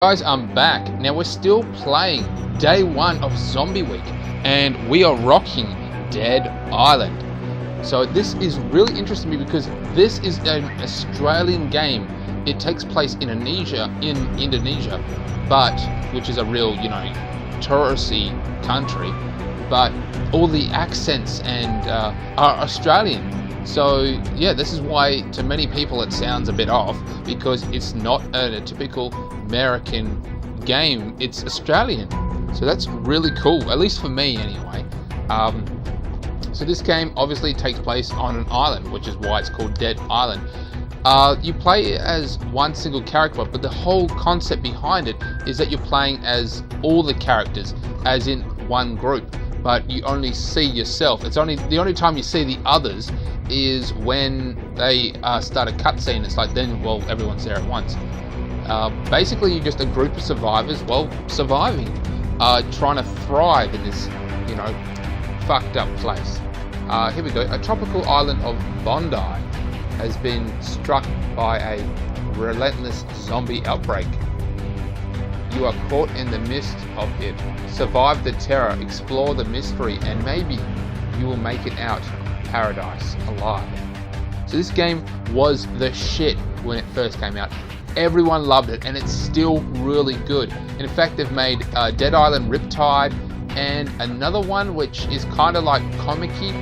Guys, I'm back. Now we're still playing day one of Zombie Week and we are rocking Dead Island. So this is really interesting to me because this is an Australian game. It takes place in Indonesia, but which is a real, touristy country, but all the accents and are Australian. So yeah, this is why to many people it sounds a bit off, because it's not a typical American game, it's Australian. So that's really cool, at least for me anyway. So this game obviously takes place on an island, which is why it's called Dead Island. You play as one single character, but the whole concept behind it is that you're playing as all the characters, as in one group, but you only see yourself. It's only the only time you see the others is when they start a cutscene. It's like then, well, everyone's there at once. Basically, you're just a group of survivors, surviving, trying to thrive in this, fucked up place. Here we go. A tropical island of Bondi has been struck by a relentless zombie outbreak. You are caught in the midst of it. Survive the terror, explore the mystery, and maybe you will make it out paradise alive. So this game was the shit when it first came out. Everyone loved it, and it's still really good. In fact, they've made Dead Island Riptide and another one which is kind of like comic-y.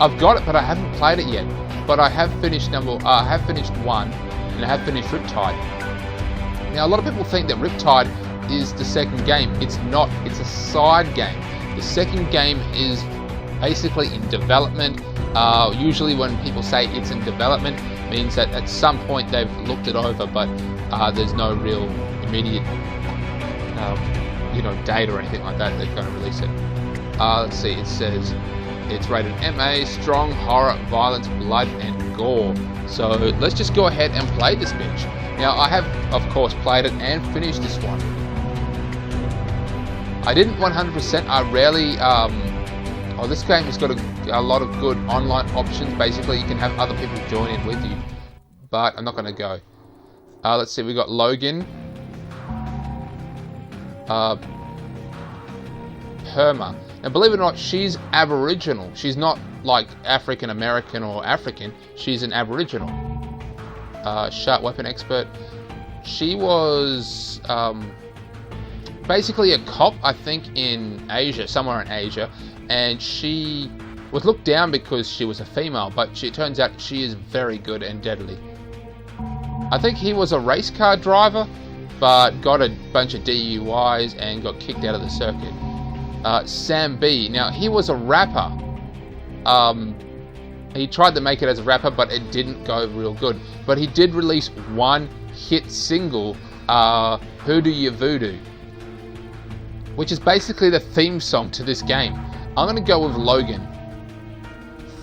I've got it, but I haven't played it yet. But I have finished I have finished one, and I have finished Riptide. Now, a lot of people think that Riptide is the second game. It's not. It's a side game. The second game is basically in development. Usually when people say it's in development, means that at some point they've looked it over, but there's no real immediate data or anything like that. They're going to release it. Let's see, it says it's rated MA, strong horror, violence, blood and gore. So let's just go ahead and play this bitch. Now, I have of course played it and finished this one. I didn't 100%. I rarely this game has got a lot of good online options. Basically, you can have other people join in with you, but I'm not going to go. Let's see, we got Logan, Perma. Now, believe it or not, she's Aboriginal. She's not like African American or African. She's an Aboriginal. Sharp weapon expert. She was basically a cop, I think, in Asia, somewhere in Asia. And she was looked down because she was a female, but it turns out she is very good and deadly. I think he was a race car driver, but got a bunch of DUIs and got kicked out of the circuit. Sam B. Now, he was a rapper. He tried to make it as a rapper, but it didn't go real good. But he did release one hit single, Hoodoo Ya Voodoo, which is basically the theme song to this game. I'm going to go with Logan,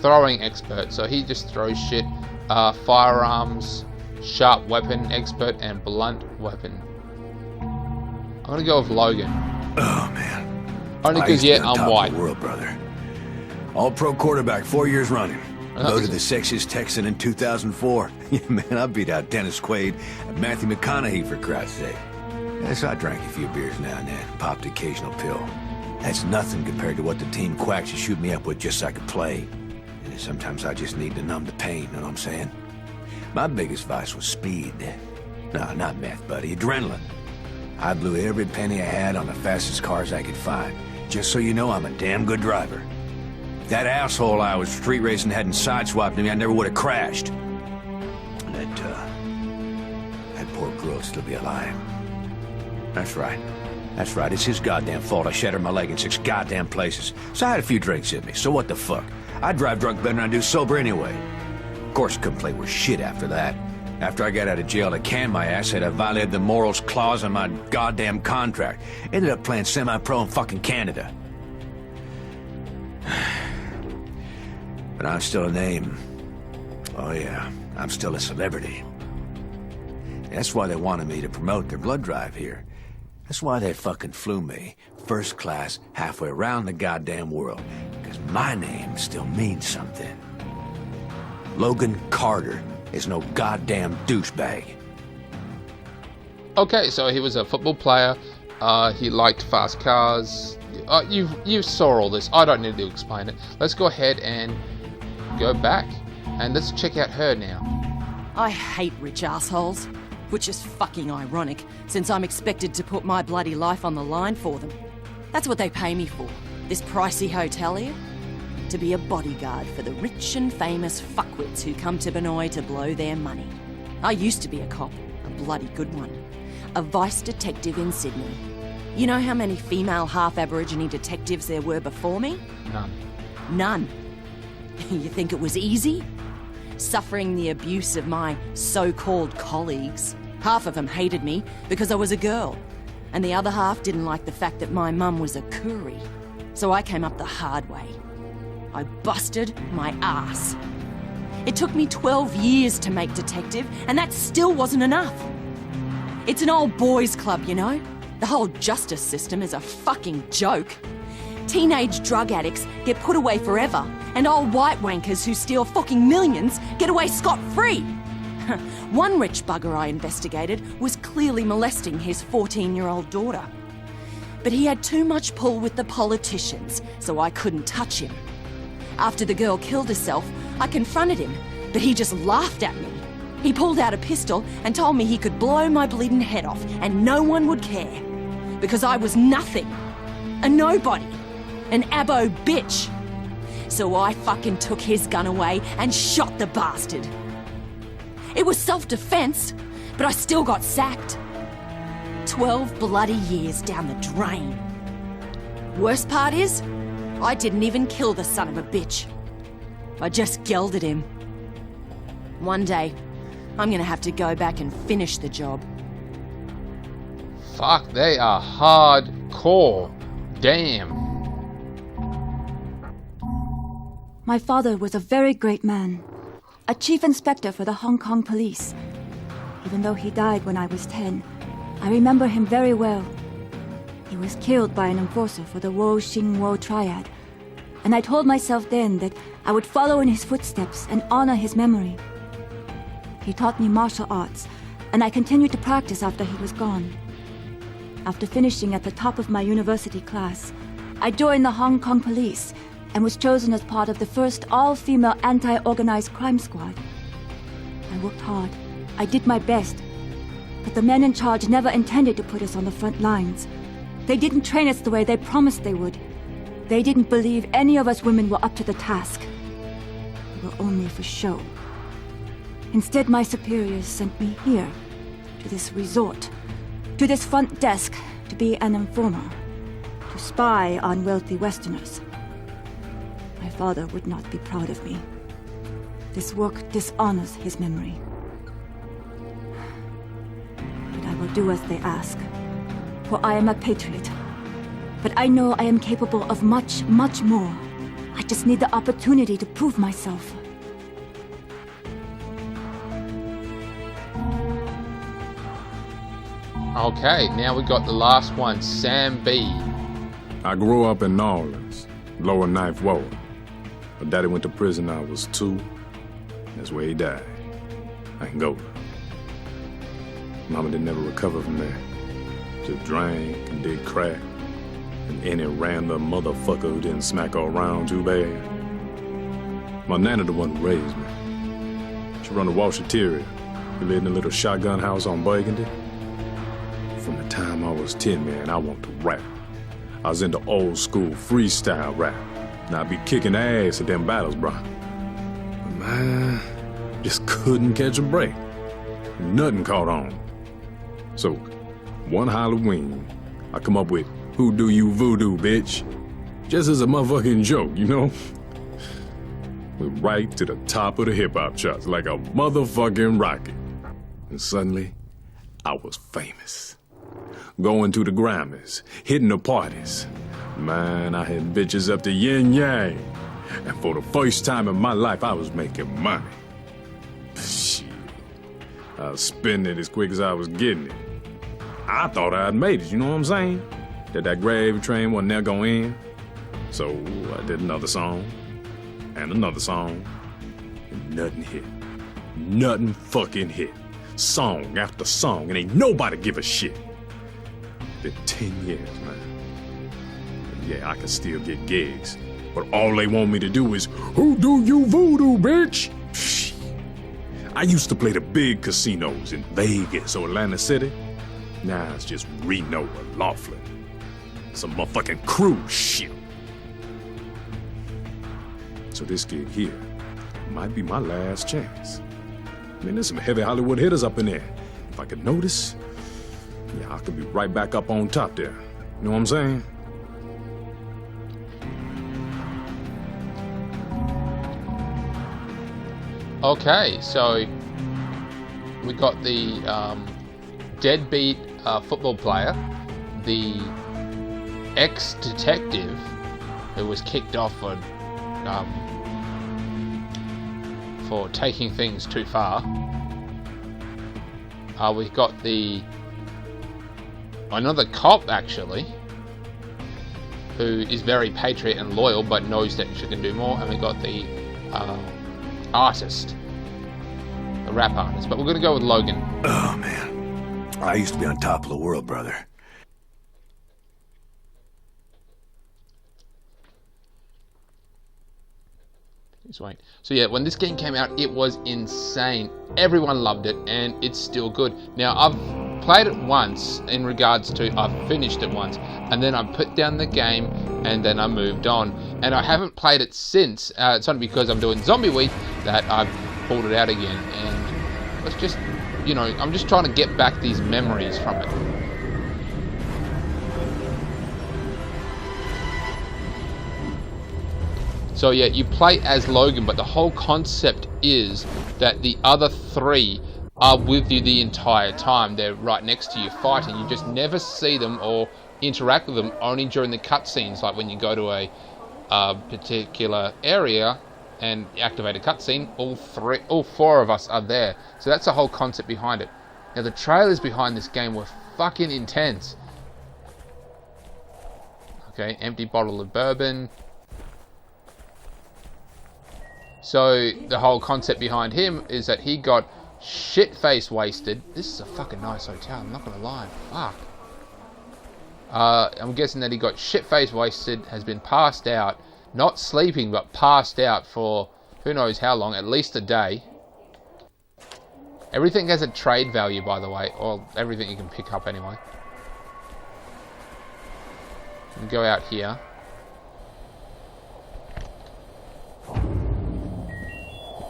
throwing expert. So he just throws shit. Firearms, sharp weapon expert, and blunt weapon. I'm going to go with Logan. Oh, man. Only because, I'm white. World, brother. All-pro quarterback, 4 years running. Loaded the sexiest Texan in 2004. Yeah, man, I beat out Dennis Quaid and Matthew McConaughey, for Christ's sake. Yes, I drank a few beers now and then, popped the occasional pill. That's nothing compared to what the team quacks you shoot me up with just so I could play. And sometimes I just need to numb the pain, you know what I'm saying? My biggest vice was speed. No, not meth, buddy, adrenaline. I blew every penny I had on the fastest cars I could find. Just so you know, I'm a damn good driver. If that asshole I was street racing hadn't sideswiped me, I never would have crashed. That poor girl'd still be alive. That's right. That's right, it's his goddamn fault I shattered my leg in 6 goddamn places. So I had a few drinks in me, so what the fuck? I drive drunk better than I do sober anyway. Of course, couldn't play worth shit after that. After I got out of jail to can my ass, said I violated the morals clause in my goddamn contract. Ended up playing semi-pro in fucking Canada. But I'm still a name. Oh yeah, I'm still a celebrity. That's why they wanted me to promote their blood drive here. That's why they fucking flew me, first class, halfway around the goddamn world. Because my name still means something. Logan Carter is no goddamn douchebag. Okay, so he was a football player. He liked fast cars. You saw all this. I don't need to explain it. Let's go ahead and go back. And let's check out her now. I hate rich assholes. Which is fucking ironic, since I'm expected to put my bloody life on the line for them. That's what they pay me for. This pricey hotel here. To be a bodyguard for the rich and famous fuckwits who come to Benoi to blow their money. I used to be a cop. A bloody good one. A vice detective in Sydney. You know how many female half-Aborigine detectives there were before me? None. None. You think it was easy? Suffering the abuse of my so-called colleagues. Half of them hated me because I was a girl, and the other half didn't like the fact that my mum was a Koori. So I came up the hard way. I busted my ass. It took me 12 years to make detective, and that still wasn't enough. It's an old boys' club, you know? The whole justice system is a fucking joke. Teenage drug addicts get put away forever, and old white wankers who steal fucking millions get away scot-free. One rich bugger I investigated was clearly molesting his 14-year-old daughter. But he had too much pull with the politicians, so I couldn't touch him. After the girl killed herself, I confronted him, but he just laughed at me. He pulled out a pistol and told me he could blow my bleeding head off and no one would care. Because I was nothing. A nobody. An abo bitch. So I fucking took his gun away and shot the bastard. It was self-defense, but I still got sacked. 12 bloody years down the drain. Worst part is, I didn't even kill the son of a bitch. I just gelded him. One day, I'm gonna have to go back and finish the job. Fuck, they are hardcore. Damn. My father was a very great man, a chief inspector for the Hong Kong police. Even though he died when I was 10, I remember him very well. He was killed by an enforcer for the Wo Xing Wo triad, and I told myself then that I would follow in his footsteps and honor his memory. He taught me martial arts, and I continued to practice after he was gone. After finishing at the top of my university class, I joined the Hong Kong police and was chosen as part of the first all-female anti-organized crime squad. I worked hard. I did my best. But the men in charge never intended to put us on the front lines. They didn't train us the way they promised they would. They didn't believe any of us women were up to the task. We were only for show. Instead, my superiors sent me here, to this resort, to this front desk, to be an informer, to spy on wealthy Westerners. My father would not be proud of me. This work dishonors his memory. But I will do as they ask, for I am a patriot. But I know I am capable of much, much more. I just need the opportunity to prove myself. Okay, now we got the last one, Sam B. I grew up in New Orleans, lower Ninth Ward. My daddy went to prison when I was 2. That's where he died. Angola. Mama didn't never recover from there. Just drank and did crack. And any random motherfucker who didn't smack her around too bad. My nana the one who raised me. She run a washateria. We lived in a little shotgun house on Burgundy. From the time I was 10, man, I wanted to rap. I was into old school freestyle rap. And I'd be kicking ass at them battles, bro. But man, just couldn't catch a break. Nothing caught on. So, one Halloween, I come up with Who Do You Voodoo, bitch? Just as a motherfucking joke, you know? Went right to the top of the hip-hop charts like a motherfucking rocket. And suddenly, I was famous. Going to the Grammys, hitting the parties. Man, I had bitches up to yin yang. And for the first time in my life, I was making money. Shit. I was spending it as quick as I was getting it. I thought I'd made it, you know what I'm saying? That gravy train wasn't never gonna end. So I did another song, and another song, and nothing hit. Nothing fucking hit. song after song, and ain't nobody give a shit. Been 10 years, man. And yeah, I can still get gigs, but all they want me to do is, who do you voodoo, bitch? Shit. I used to play the big casinos in Vegas or Atlantic City. Now it's just Reno or Laughlin. Some motherfucking cruise ship. So this gig here might be my last chance. I mean, there's some heavy Hollywood hitters up in there. If I could notice, yeah, I could be right back up on top there. You know what I'm saying? Okay, so we got the deadbeat football player, the ex-detective who was kicked off for taking things too far. We've got another cop actually, who is very patriot and loyal but knows that she can do more, and we got the artist, the rap artist. But we're gonna go with Logan. Oh man, I used to be on top of the world, brother. So yeah, when this game came out, it was insane. Everyone loved it, and it's still good. Now, I've played it once in regards to, I've finished it once, and then I put down the game, and then I moved on. And I haven't played it since. It's only because I'm doing Zombie Week that I've pulled it out again. And it's just, you know, I'm just trying to get back these memories from it. So yeah, you play as Logan, but the whole concept is that the other three are with you the entire time. They're right next to you fighting. You just never see them or interact with them, only during the cutscenes, like when you go to a particular area and activate a cutscene, all four of us are there. So that's the whole concept behind it. Now the trailers behind this game were fucking intense. Okay, empty bottle of bourbon. So the whole concept behind him is that he got shit-face wasted. This is a fucking nice hotel, I'm not gonna lie. Fuck. I'm guessing that he got shit-face wasted, has been passed out, not sleeping, but passed out for who knows how long, at least a day. Everything has a trade value, by the way, or everything you can pick up anyway. You can go out here.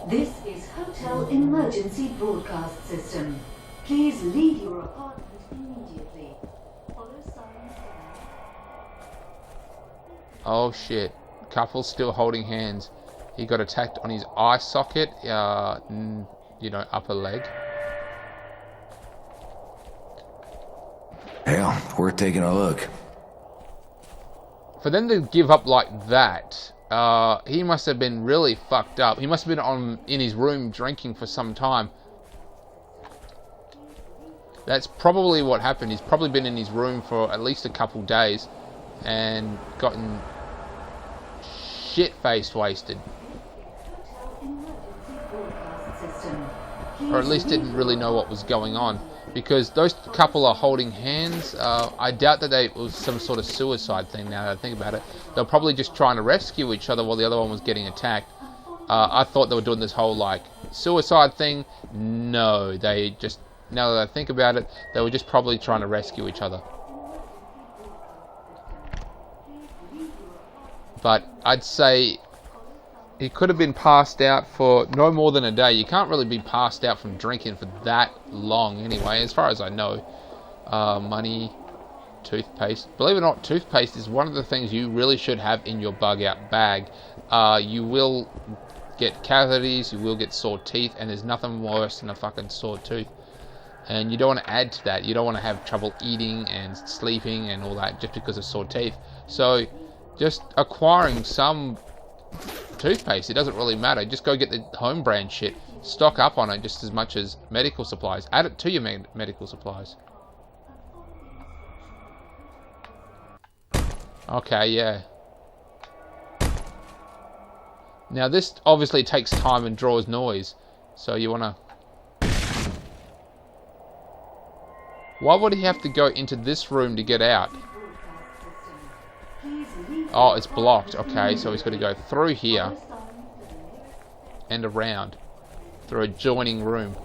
This is Hotel Emergency Broadcast System. Please leave your apartment immediately. Follow signs. Oh shit. Couple's still holding hands. He got attacked on his eye socket, you know, upper leg. Hell, worth taking a look. For them to give up like that, he must have been really fucked up. He must have been in his room drinking for some time. That's probably what happened. He's probably been in his room for at least a couple days and gotten shit-faced wasted. Or at least didn't really know what was going on. Because those couple are holding hands. I doubt that it was some sort of suicide thing, now that I think about it. They're probably just trying to rescue each other while the other one was getting attacked. I thought they were doing this whole, like, suicide thing. No, they just, now that I think about it, they were just probably trying to rescue each other. But I'd say he could have been passed out for no more than a day. You can't really be passed out from drinking for that long anyway, as far as I know. Money, toothpaste. Believe it or not, toothpaste is one of the things you really should have in your bug out bag. You will get cavities, you will get sore teeth, and there's nothing worse than a fucking sore tooth. And you don't want to add to that. You don't want to have trouble eating and sleeping and all that just because of sore teeth. So just acquiring some toothpaste, it doesn't really matter. Just go get the home brand shit, stock up on it just as much as medical supplies. Add it to your medical supplies. Okay, yeah. Now this obviously takes time and draws noise, so you want to Why would he have to go into this room to get out? Oh, it's blocked. Okay, so he's got to go through here and around through a joining room.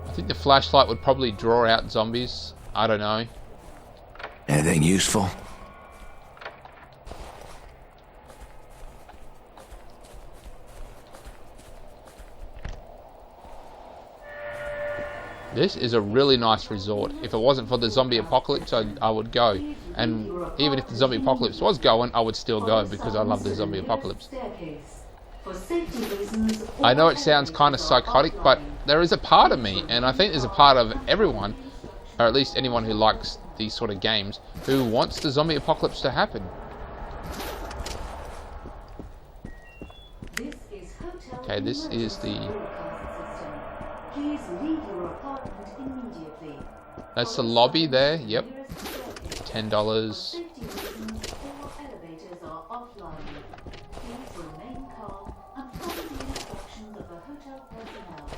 I think the flashlight would probably draw out zombies. I don't know. Anything useful? This is a really nice resort. If it wasn't for the zombie apocalypse, I would go. And even if the zombie apocalypse was going, I would still go because I love the zombie apocalypse. I know it sounds kind of psychotic, but there is a part of me, and I think there's a part of everyone, or at least anyone who likes these sort of games, who wants the zombie apocalypse to happen. Okay, this is the... Please leave your apartment immediately. That's the lobby there, yep. $10. Safety reasons, all elevators are offline. Please remain calm and follow the instructions of the hotel personnel.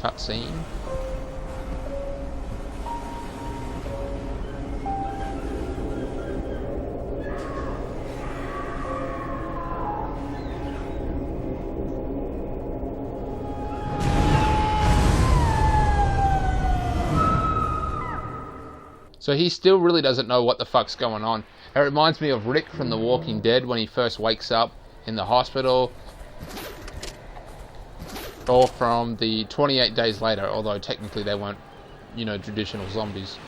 Cutscene. So he still really doesn't know what the fuck's going on. It reminds me of Rick from The Walking Dead when he first wakes up in the hospital. Or from the 28 Days Later, although technically they weren't, you know, traditional zombies.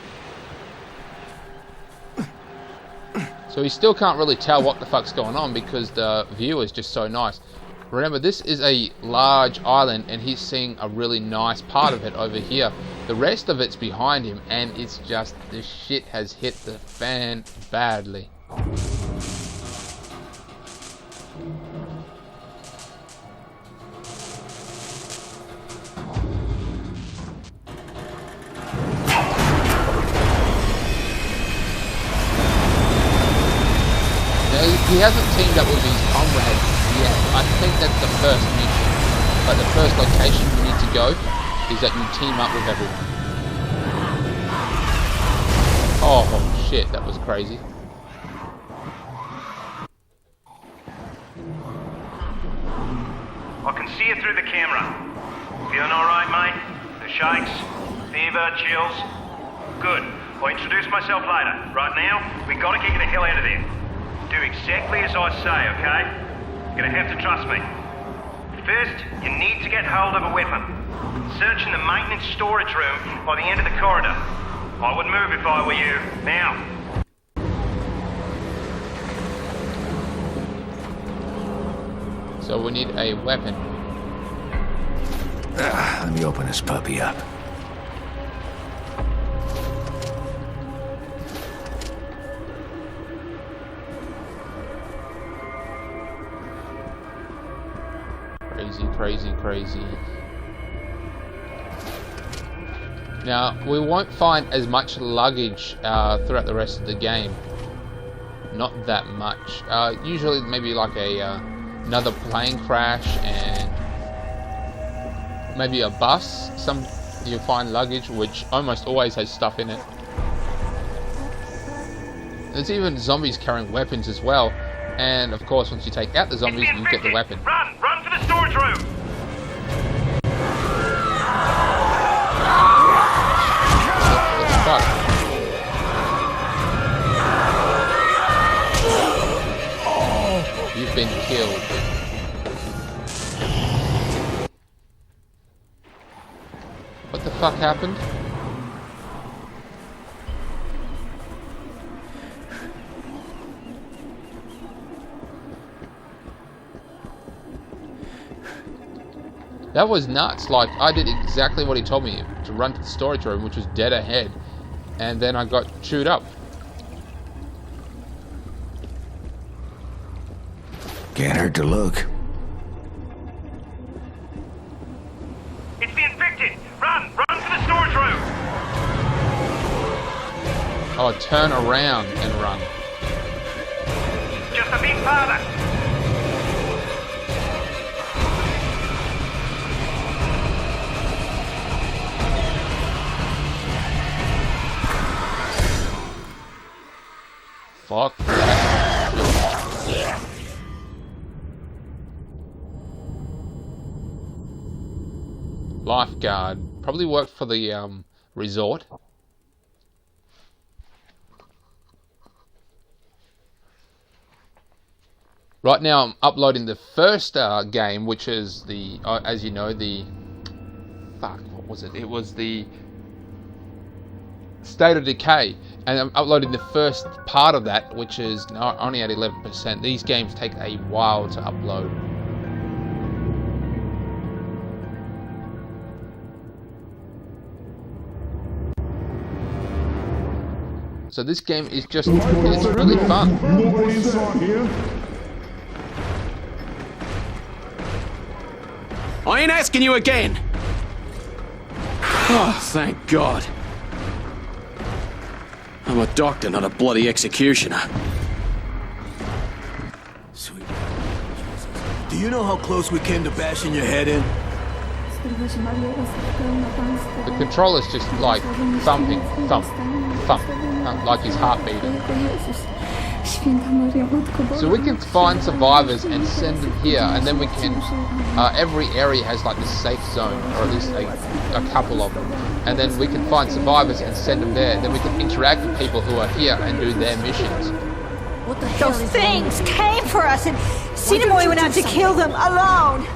So he still can't really tell what the fuck's going on because the view is just so nice. Remember, this is a large island and he's seeing a really nice part of it over here. The rest of it's behind him and it's just, the shit has hit the fan badly. He hasn't teamed up with his comrades yet. I think that's the first mission. But the first location you need to go is that you team up with everyone. Oh shit, that was crazy. I can see you through the camera. Feeling alright, mate? The shakes? Fever? Chills? Good. I'll introduce myself later. Right now, we gotta get you the hell out of there. Do exactly as I say, okay? You're gonna have to trust me. First, you need to get hold of a weapon. Search in the maintenance storage room by the end of the corridor. I would move if I were you. Now. So we need a weapon. Let me open this puppy up. Crazy. Now, we won't find as much luggage throughout the rest of the game. Not that much. Usually maybe like another plane crash and maybe a bus. You'll find luggage which almost always has stuff in it. There's even zombies carrying weapons as well. And of course, once you take out the zombies, you get the weapon. Run for the storage room! Fuck. You've been killed. What the fuck happened? That was nuts. Like, I did exactly what he told me to run to the storage room, which was dead ahead. And then I got chewed up. Can't hurt to look. It's the infected! Run for the storage room! Oh, turn around and run. Just a bit farther. Fuck that. Lifeguard. Probably worked for the resort. Right now I'm uploading the first game, which is the, as you know, the... Fuck, what was it? It was the State of Decay. And I'm uploading the first part of that, which is only at 11%. These games take a while to upload. So this game is just, it's really fun. I ain't asking you again. Oh, thank God. I'm a doctor, not a bloody executioner. Sweet. Do you know how close we came to bashing your head in? The controller's just like thumping, thump, thump, like his heart beating. So we can find survivors and send them here, and then we can, every area has like this safe zone, or at least a couple of them, and then we can find survivors and send them there, and then we can interact with people who are here and do their missions. What the hell Those is things came for us, and Sinamoi went out to kill them alone.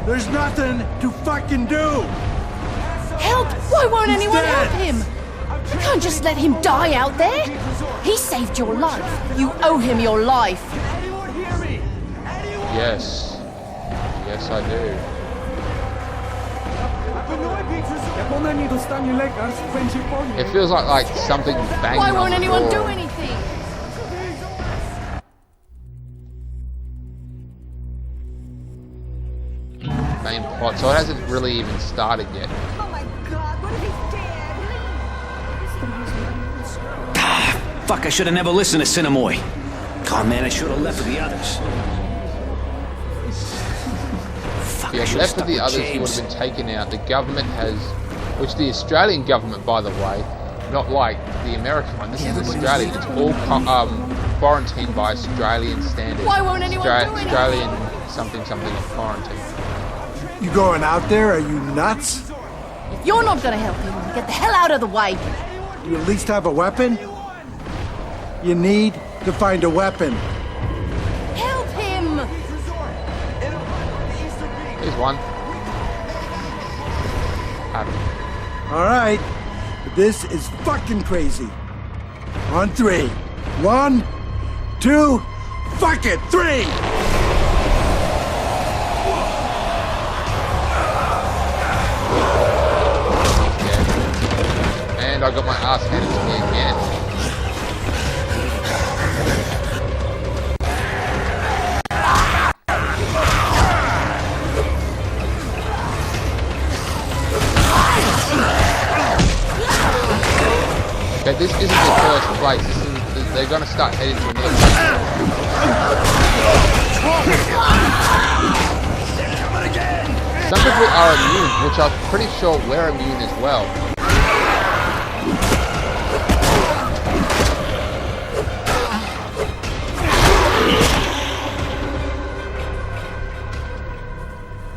There's nothing to fucking do! Help! Why won't anyone help him? You can't just let him die out there. He saved your life. You owe him your life. Yes. Yes, I do. It feels like something banging Why on won't the anyone door. do anything? Main plot, so it hasn't really even started yet. Oh my God! What if he's dead? Fuck, I should have never listened to Sinamoi. God, man, I should have left with the others. Fuck, If I you should had have left with stuck the with others, you would James. have been taken out. The government has, which the Australian government, by the way, not like the American one. This is Australian. It's all quarantined by Australian standards. Why won't anyone do anything? Australian something of quarantine. You going out there? Are you nuts? If you're not gonna help him, get the hell out of the way. You at least have a weapon? You need to find a weapon. Help him! Here's one. All right. This is fucking crazy. On 3. 1, 2, fuck it, 3! And I got my ass handed to me again. Okay, this isn't the first place. They're gonna start heading to another place. Some people are immune, which I'm pretty sure we're immune as well.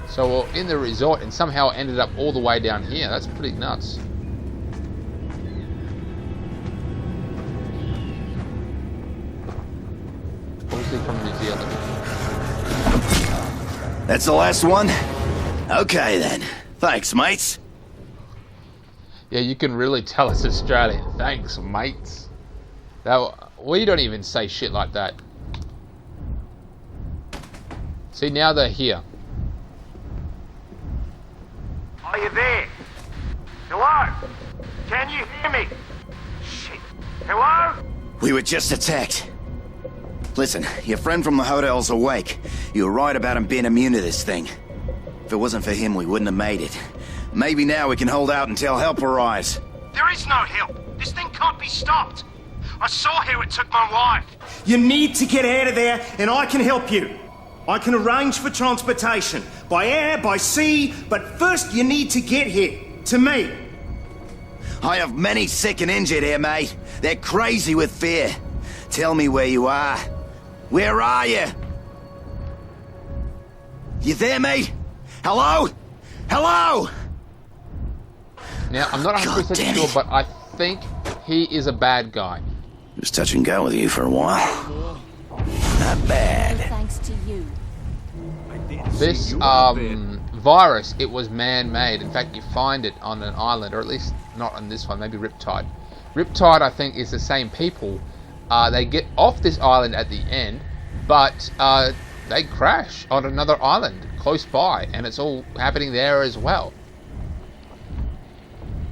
So we're in the resort and somehow ended up all the way down here. That's pretty nuts. Obviously from New Zealand. That's the last one? Okay then. Thanks, mates. Yeah, you can really tell it's Australian. Thanks, mates. We don't even say shit like that. See, now they're here. Are you there? Hello? Can you hear me? Shit. Hello? We were just attacked. Listen, your friend from the hotel's awake. You were right about him being immune to this thing. If it wasn't for him, we wouldn't have made it. Maybe now we can hold out until help arrives. There is no help. This thing can't be stopped. I saw how it took my wife. You need to get out of there, and I can help you. I can arrange for transportation, by air, by sea, but first you need to get here, to me. I have many sick and injured here, mate. They're crazy with fear. Tell me where you are. Where are you? You there, mate? Hello? Hello? Now, I'm not 100% sure, but I think he is a bad guy. Just touch and go with you for a while. Not bad. Thanks to you. This virus, it was man-made. In fact, you find it on an island, or at least not on this one, maybe Riptide. Riptide, I think, is the same people. They get off this island at the end, but they crash on another island close by, and it's all happening there as well.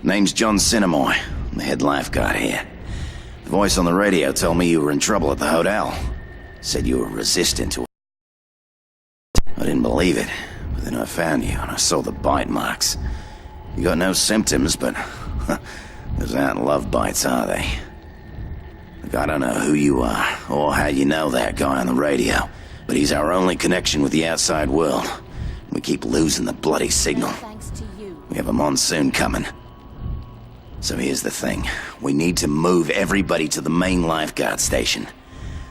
Name's John Sinamoi. I'm the head lifeguard here. The voice on the radio told me you were in trouble at the hotel. Said you were resistant to it. I didn't believe it, but then I found you and I saw the bite marks. You got no symptoms, but those aren't love bites, are they? Look, I don't know who you are or how you know that guy on the radio, but he's our only connection with the outside world. We keep losing the bloody signal. Thanks to you. We have a monsoon coming. So here's the thing. We need to move everybody to the main lifeguard station.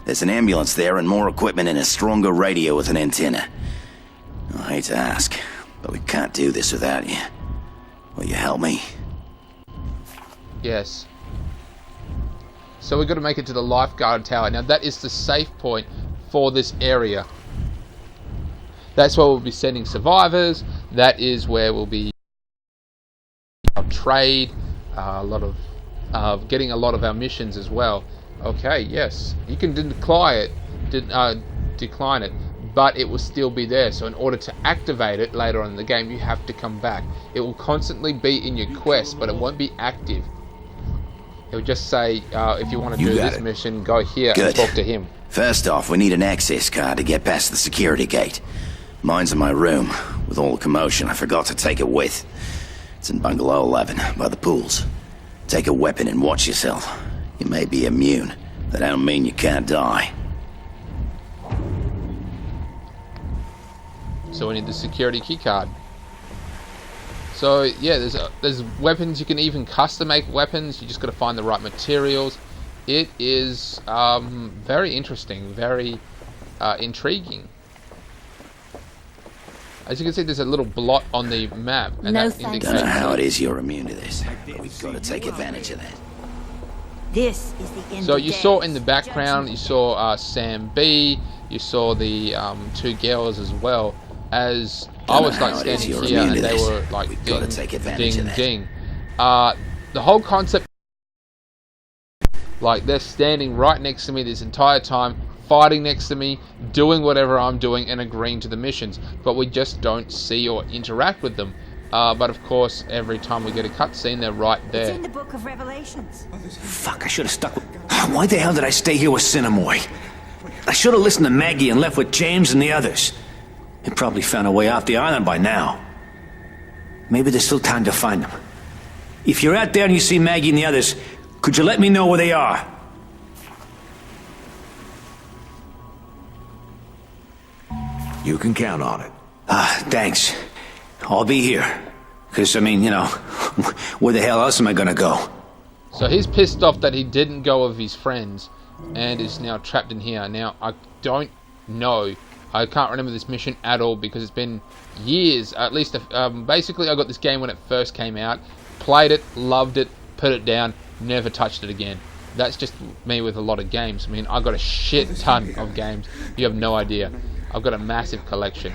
There's an ambulance there and more equipment and a stronger radio with an antenna. I hate to ask, but we can't do this without you. Will you help me? Yes. So we've got to make it to the lifeguard tower. Now that is the safe point for this area. That's where we'll be sending survivors. That is where we'll be trade. A lot of getting a lot of our missions as well. Okay, yes, you can decline it, but it will still be there. So in order to activate it later on in the game, you have to come back. It will constantly be in your quest, but it won't be active. It will just say, if you want to do this mission, go here and talk to him. First off, we need an access card to get past the security gate. Mine's in my room. With all the commotion, I forgot to take it with. It's in Bungalow 11, by the pools. Take a weapon and watch yourself. You may be immune. That don't mean you can't die. So we need the security key card. So yeah, there's weapons. You can even custom make weapons. You just got to find the right materials. It is very interesting, very intriguing. As you can see, there's a little blot on the map, and that indicates. Don't know how it is you're immune to this, but we've got to take advantage of that. This is the end. So you saw in the background, you saw Sam B, you saw the two girls as well. As I was like standing here, and they were like ding, ding, ding. The whole concept, like they're standing right next to me this entire time, fighting next to me, doing whatever I'm doing and agreeing to the missions, but we just don't see or interact with them. But of course, every time we get a cutscene, they're right there. It's in the Book of Revelations. Fuck, I should have stuck with... Why the hell did I stay here with Sinamoi? I should have listened to Maggie and left with James and the others. They probably found a way off the island by now. Maybe there's still time to find them. If you're out there and you see Maggie and the others, could you let me know where they are? You can count on it. Thanks. I'll be here. Because, I mean, you know, where the hell else am I gonna go? So he's pissed off that he didn't go with his friends and is now trapped in here. Now, I don't know. I can't remember this mission at all because it's been years. At least, basically, I got this game when it first came out. Played it, loved it, put it down, never touched it again. That's just me with a lot of games. I mean, I've got a shit ton of games. You have no idea. I've got a massive collection.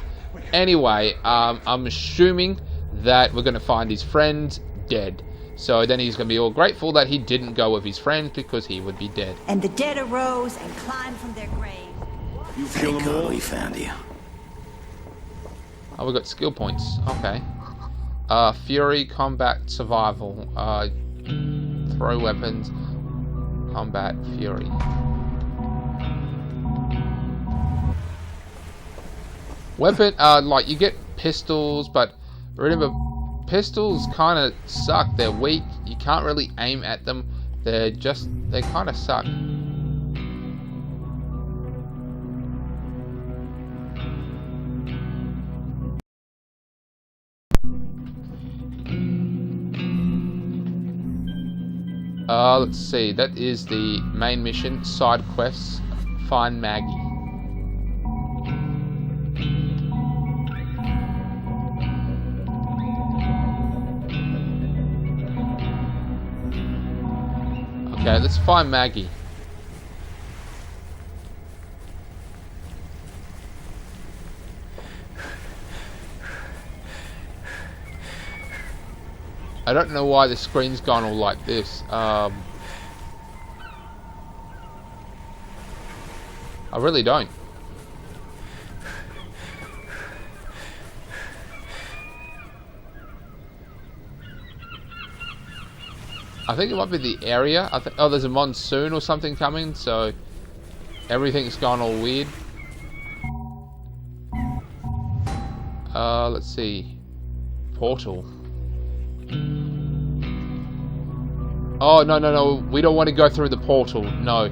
Anyway, I'm assuming that we're going to find his friends dead. So then he's going to be all grateful that he didn't go with his friends because he would be dead. And the dead arose and climbed from their graves. Thank God we found you. Oh, we got skill points. Okay. Fury, combat, survival. Throw weapons. Combat, fury. Weapon, like you get pistols, but remember, pistols kind of suck. They're weak. You can't really aim at them. They kind of suck. Let's see, that is the main mission, side quests, find Maggie. Okay, let's find Maggie. I don't know why the screen's gone all like this. I really don't. I think it might be the area. Oh, there's a monsoon or something coming, so everything's gone all weird. Let's see. Portal. Oh, no. We don't want to go through the portal. No.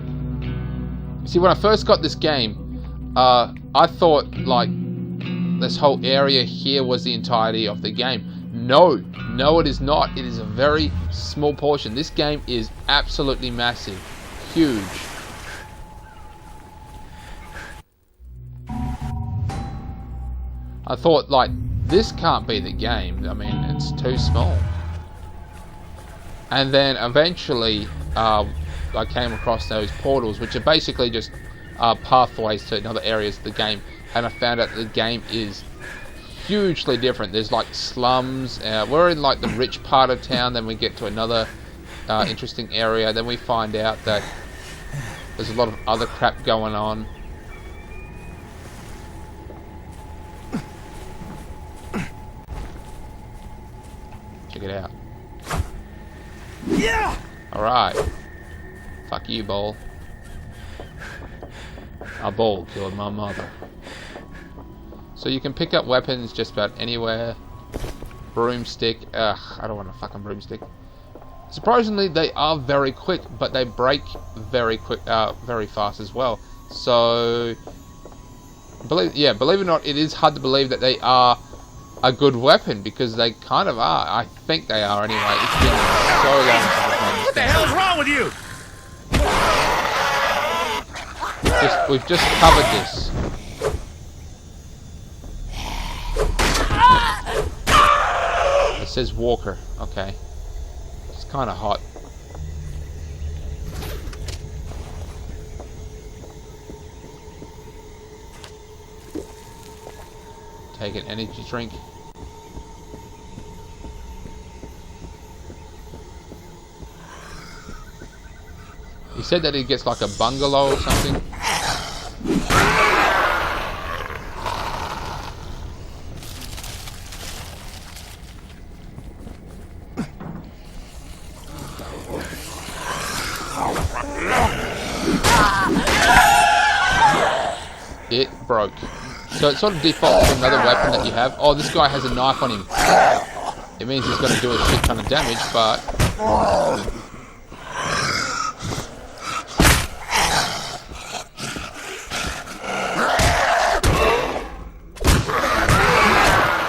See, when I first got this game, I thought, like, this whole area here was the entirety of the game. No, it is not. It is a very small portion. This game is absolutely massive. Huge. I thought, like, this can't be the game. I mean, it's too small. And then eventually, I came across those portals, which are basically just pathways to other areas of the game. And I found out the game is hugely different. There's like slums. We're in like the rich part of town. Then we get to another interesting area. Then we find out that there's a lot of other crap going on. Check it out. Yeah. All right. Fuck you, Ball. A ball killed my mother. So you can pick up weapons just about anywhere. Broomstick. Ugh, I don't want a fucking broomstick. Surprisingly, they are very quick, but they break very quick, very fast as well. So, believe it or not, it is hard to believe that they are a good weapon, because they kind of are. I think they are anyway. It's been so long since I've played this What the game. hell's wrong with you? We've just covered this. It says Walker. Okay. It's kind of hot. Take an energy drink. He said that he gets like a bungalow or something. It broke. So it sort of defaults to another weapon that you have. Oh, this guy has a knife on him. It means he's going to do a shit ton of damage, but...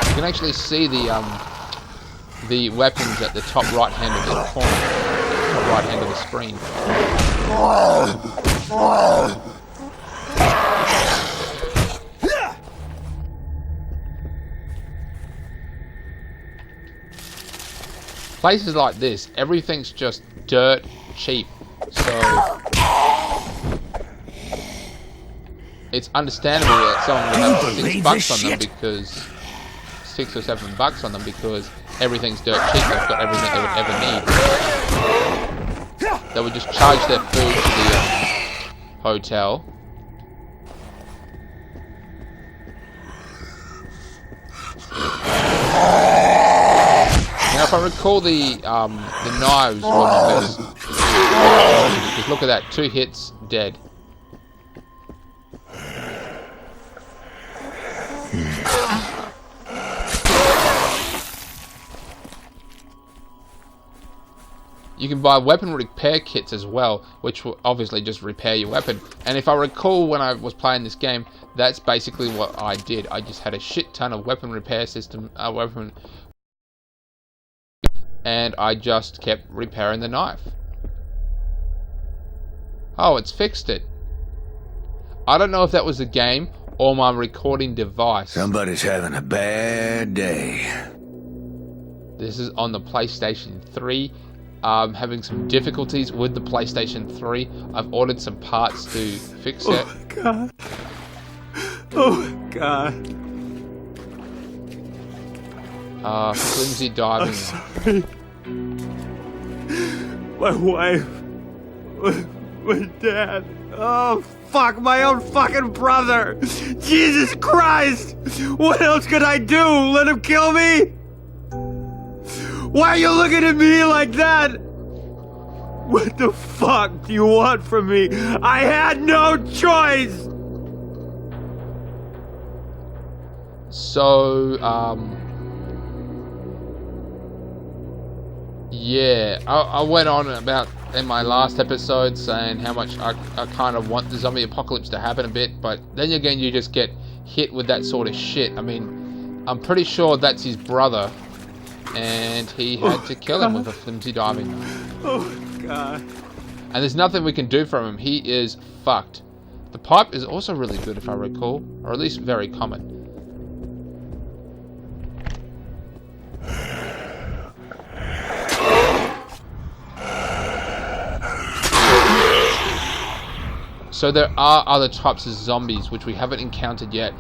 You can actually see the weapons at the top right hand of the corner, top right hand of the screen. Places like this, everything's just dirt cheap, so it's understandable that someone would have $6 on them, because $6 or $7 on them, because everything's dirt cheap. They've got everything they would ever need. They would just charge their food to the hotel. Now, if I recall, the knives were the best. Because look at that, 2 hits, dead. You can buy weapon repair kits as well, which will obviously just repair your weapon. And if I recall when I was playing this game, that's basically what I did. I just had a shit ton of weapon repair system, and I just kept repairing the knife. Oh, it's fixed it. I don't know if that was the game or my recording device. Somebody's having a bad day. This is on the PlayStation 3. Having some difficulties with the PlayStation 3. I've ordered some parts to fix it. Oh, God. Oh, God. Flimsy diving. I'm sorry. My wife. My dad. Oh, fuck, my own fucking brother. Jesus Christ. What else could I do? Let him kill me? Why are you looking at me like that? What the fuck do you want from me? I had no choice! So, yeah, I went on about in my last episode saying how much I kind of want the zombie apocalypse to happen a bit, but then again you just get hit with that sort of shit. I mean, I'm pretty sure that's his brother, and he had to kill him with a flimsy diving knife. Oh, God. And there's nothing we can do from him. He is fucked. The pipe is also really good, if I recall, or at least very common. So there are other types of zombies which we haven't encountered yet.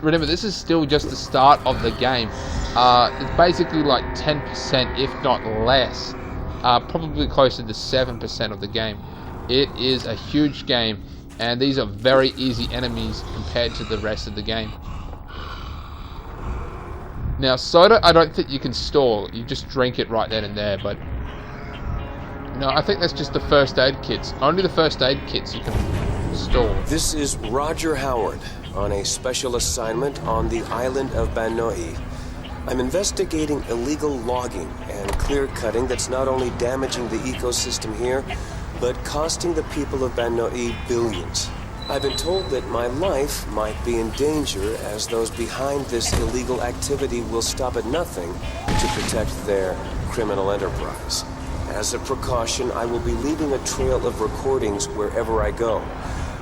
Remember, this is still just the start of the game. It's basically like 10%, if not less. Probably closer to 7% of the game. It is a huge game, and these are very easy enemies compared to the rest of the game. Now, soda, I don't think you can store. You just drink it right then and there, but... No, I think that's just the first aid kits. Only the first aid kits you can store. This is Roger Howard on a special assignment on the island of Banoi. I'm investigating illegal logging and clear-cutting that's not only damaging the ecosystem here, but costing the people of Banoi billions. I've been told that my life might be in danger as those behind this illegal activity will stop at nothing to protect their criminal enterprise. As a precaution, I will be leaving a trail of recordings wherever I go,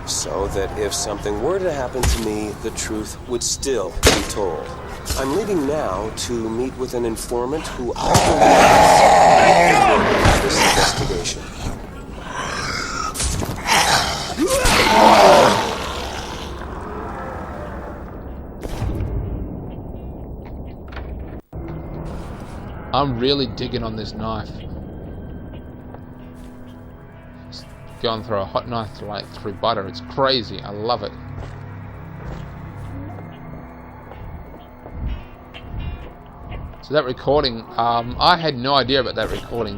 so that if something were to happen to me, the truth would still be told. I'm leaving now to meet with an informant who I believe is this investigation. I'm really digging on this knife. Going through a hot knife like through butter. It's crazy. I love it. So that recording, I had no idea about that recording.